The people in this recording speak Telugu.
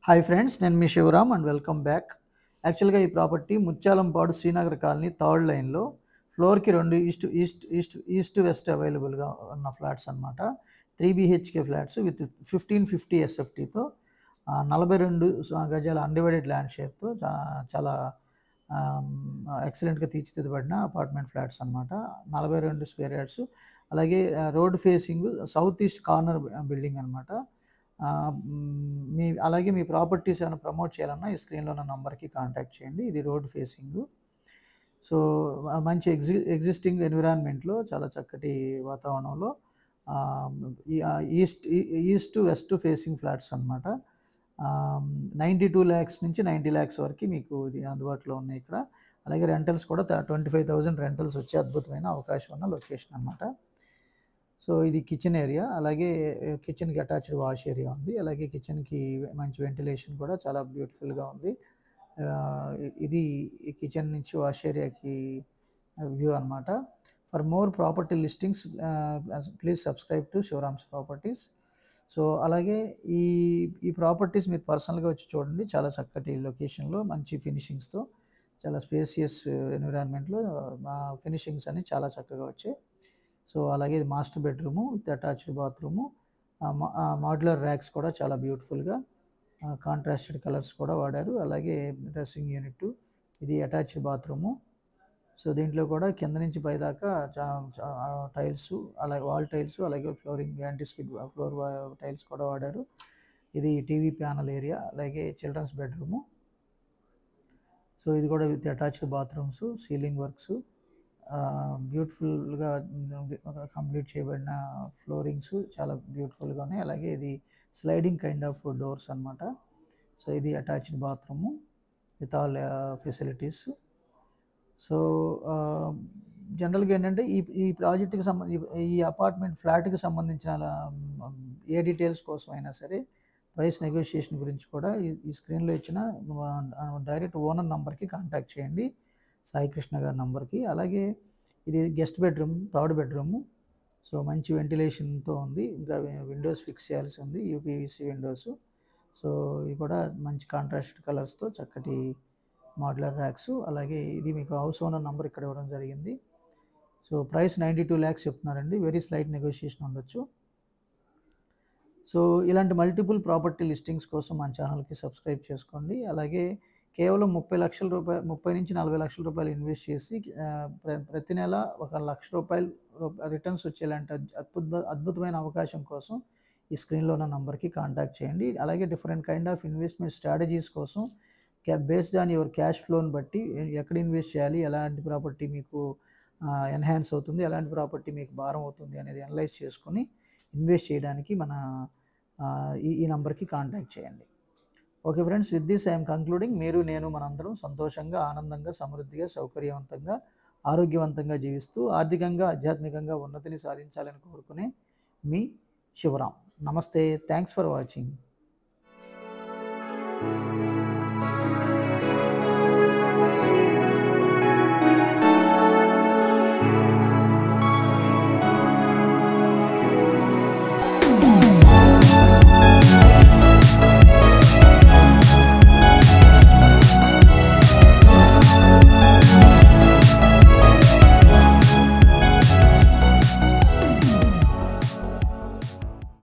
హాయ్ ఫ్రెండ్స్, నేను మీ శివరామ్ అండ్ వెల్కమ్ బ్యాక్. యాక్చువల్గా ఈ property Mutyalampadu Srinagar colony third లైన్లో ఫ్లోర్కి 2 ఈస్ట్ వెస్ట్ అవైలబుల్గా ఉన్న ఫ్లాట్స్ అనమాట. 3 BHK ఫ్లాట్స్ విత్ 1550 SFTతో 42 గజాల అన్డివైడెడ్ ల్యాండ్ షేర్తో చాలా ఎక్సలెంట్గా తీర్చిదిద్దబడిన అపార్ట్మెంట్ ఫ్లాట్స్ అనమాట. 42 స్క్వేర్ యార్డ్స్, అలాగే road facing south east corner building అనమాట. అలాగే మీ ప్రాపర్టీస్ ఏమైనా ప్రమోట్ చేయాలన్నా ఈ స్క్రీన్లో ఉన్న నంబర్కి కాంటాక్ట్ చేయండి. ఇది రోడ్ ఫేసింగ్. సో మంచి ఎగ్జిస్టింగ్ ఎన్విరాన్మెంట్లో చాలా చక్కటి వాతావరణంలో ఈస్ట్ వెస్ట్ ఫేసింగ్ ఫ్లాట్స్ అనమాట. 92 lakhs నుంచి 90 lakhs వరకు మీకు ఇది అందుబాటులో ఉన్నాయి ఇక్కడ. అలాగే రెంటల్స్ కూడా 25,000 రెంటల్స్ వచ్చే అద్భుతమైన అవకాశం ఉన్న లొకేషన్ అనమాట. సో ఇది కిచెన్ ఏరియా, అలాగే కిచెన్కి అటాచ్డ్ వాష్ ఏరియా ఉంది. అలాగే కిచెన్కి మంచి వెంటిలేషన్ కూడా చాలా బ్యూటిఫుల్గా ఉంది. ఇది కిచెన్ నుంచి వాష్ ఏరియాకి వ్యూ అనమాట. For more property listings please subscribe to Shivaram's properties. So అలాగే ఈ ప్రాపర్టీస్ మీరు పర్సనల్గా వచ్చి చూడండి. చాలా చక్కటి లొకేషన్లో మంచి ఫినిషింగ్స్తో, చాలా స్పేసియస్ ఎన్విరాన్మెంట్లో ఫినిషింగ్స్ అన్ని చాలా చక్కగా వచ్చాయి. సో అలాగే ఇది master bedroom with attached bathroom, modular racks కూడా చాలా బ్యూటిఫుల్గా కాంట్రాస్టెడ్ కలర్స్ కూడా వాడారు. అలాగే డ్రెస్సింగ్ యూనిట్, ఇది అటాచ్డ్ బాత్రూము. సో దీంట్లో కూడా కింద నుంచి పైదాకా టైల్స్, అలాగే వాల్ టైల్స్, అలాగే flooring anti skid floor tiles కూడా వాడారు. ఇది టీవీ ప్యానల్ ఏరియా, అలాగే చిల్డ్రన్స్ బెడ్రూము. సో ఇది కూడా with attached bathrooms, ceiling works, బ్యూటిఫుల్గా కంప్లీట్ చేయబడిన ఫ్లోరింగ్స్ చాలా బ్యూటిఫుల్గా ఉన్నాయి. అలాగే ఇది స్లైడింగ్ కైండ్ ఆఫ్ డోర్స్ అనమాట. సో ఇది attached bathroom with all facilities. So జనరల్గా ఏంటంటే ఈ ప్రాజెక్ట్కి ఈ అపార్ట్మెంట్ ఫ్లాట్కి సంబంధించిన ఏ డీటెయిల్స్ కోసం అయినా సరే, ప్రైస్ నెగోషియేషన్ గురించి కూడా ఈ స్క్రీన్లో ఇచ్చిన డైరెక్ట్ ఓనర్ నంబర్కి కాంటాక్ట్ చేయండి, సాయి కృష్ణ గారి నంబర్కి. అలాగే ఇది guest bedroom, third bedroom. So మంచి వెంటిలేషన్తో ఉంది. ఇంకా విండోస్ ఫిక్స్ చేయాల్సి ఉంది, UPVC విండోస్. సో ఇవి కూడా మంచి కాంట్రాస్టెడ్ కలర్స్తో చక్కటి మాడ్యులర్ ర్యాక్స్. అలాగే ఇది మీకు హౌస్ ఓనర్ నంబర్ ఇక్కడ ఇవ్వడం జరిగింది. సో ప్రైస్ 92 lakhs చెప్తున్నారండి. వెరీ స్లైట్ నెగోషియేషన్ ఉండొచ్చు. సో ఇలాంటి మల్టిపుల్ ప్రాపర్టీ లిస్టింగ్స్ కోసం మన ఛానల్కి సబ్స్క్రైబ్ చేసుకోండి. అలాగే కేవలం 30 లక్షల రూపాయలు, 30 నుంచి 40 లక్షల రూపాయలు ఇన్వెస్ట్ చేసి ప్రతి నెల 1 లక్ష రూపాయలు రిటర్న్స్ వచ్చేలాంటి అద్భుతమైన అవకాశం కోసం ఈ స్క్రీన్లో ఉన్న నంబర్కి కాంటాక్ట్ చేయండి. అలాగే different kind of investment strategies కోసం బేస్డ్ ఆన్ యువర్ క్యాష్ ఫ్లోని బట్టి ఎక్కడ ఇన్వెస్ట్ చేయాలి, ఎలాంటి ప్రాపర్టీ మీకు ఎన్హాన్స్ అవుతుంది, ఎలాంటి ప్రాపర్టీ మీకు భారం అవుతుంది అనేది అనలైజ్ చేసుకొని ఇన్వెస్ట్ చేయడానికి మన ఈ నంబర్కి కాంటాక్ట్ చేయండి. Okay friends, with this I'm concluding. మీరు, నేను, మనందరం సంతోషంగా, ఆనందంగా, సమృద్ధిగా, సౌకర్యవంతంగా, ఆరోగ్యవంతంగా జీవిస్తూ ఆర్థికంగా, ఆధ్యాత్మికంగా ఉన్నతిని సాధించాలని కోరుకునే మీ శివరామ్. నమస్తే, థ్యాంక్స్ ఫర్ వాచింగ్.